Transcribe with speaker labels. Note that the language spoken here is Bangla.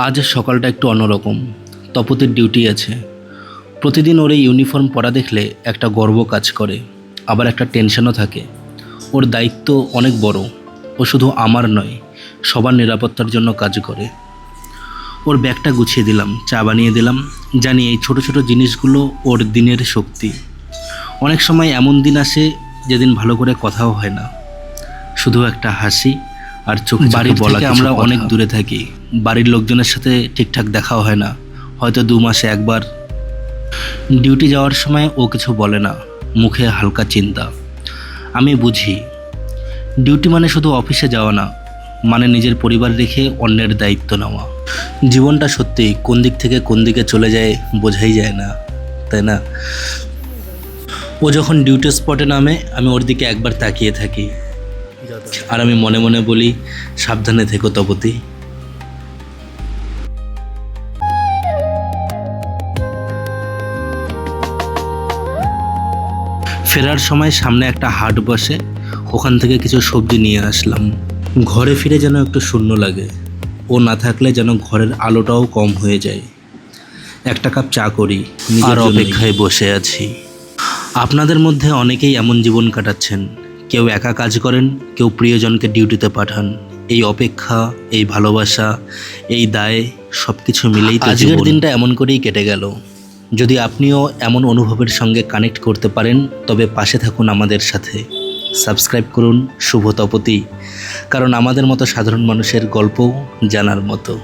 Speaker 1: আজ সকালটা একটু অন্যরকম। তপতির ডিউটি আছে। প্রতিদিন ওর এই ইউনিফর্ম পরা দেখলে একটা গর্ব কাজ করে, আবার একটা টেনশনও থাকে। ওর দায়িত্ব অনেক বড়। ও শুধু আমার নয়, সবার নিরাপত্তার জন্য কাজ করে। ওর ব্যাগটা গুছিয়ে দিলাম, চা বানিয়ে দিলাম। জানি এই ছোট ছোট জিনিসগুলো ওর দিনের শক্তি। অনেক সময় এমন দিন আসে যেদিন ভালো করে কথাও হয় না, শুধু একটা হাসি আর চোখ। বাড়ি থেকে আমরা অনেক দূরে থাকি, বাড়ির লোকজনের সাথে ঠিকঠাক দেখাও হয় না, হয়তো 2 মাসে একবার। ডিউটি যাওয়ার সময় ও কিছু বলে না, মুখে হালকা চিন্তা। আমি বুঝি ডিউটি মানে শুধু অফিসে যাওয়া না, মানে নিজের পরিবার রেখে অন্যের দায়িত্ব নেওয়া। জীবনটা সত্যি কোন দিক থেকে কোন দিকে চলে যায় বোঝাই যায় না, তাই না? ও যখন ডিউটি স্পটে নামে আমি ওর দিকে একবার তাকিয়ে থাকি, আর আমি মনে মনে বলি, সাবধানে থেকো তপতি। ফেরার সময় সামনে একটা হাট বসে, ওখান থেকে কিছু সবজি নিয়ে আসলাম। ঘরে ফিরে যেন একটু শূন্য লাগে। ও না থাকলে যেন ঘরের আলোটাও কম হয়ে যায়। একটা কাপ চা করি, আর অপেক্ষায় বসে আছি। আপনাদের মধ্যে অনেকেই এমন জীবন কাটাচ্ছেন। কেউ একা কাজ করেন, কেউ প্রিয়জনকে ডিউটিতে পাঠান। এই অপেক্ষা, এই ভালোবাসা, এই দায়, সব কিছু মিলেই তো আজকের দিনটা এমন করেই কেটে গেল। যদি আপনিও এমন অনুভবের সঙ্গে কানেক্ট করতে পারেন, তবে পাশে থাকুন আমাদের সাথে। সাবস্ক্রাইব করুন শুভ তপতি, কারণ আমাদের মতো সাধারণ মানুষের গল্পও জানার মতো।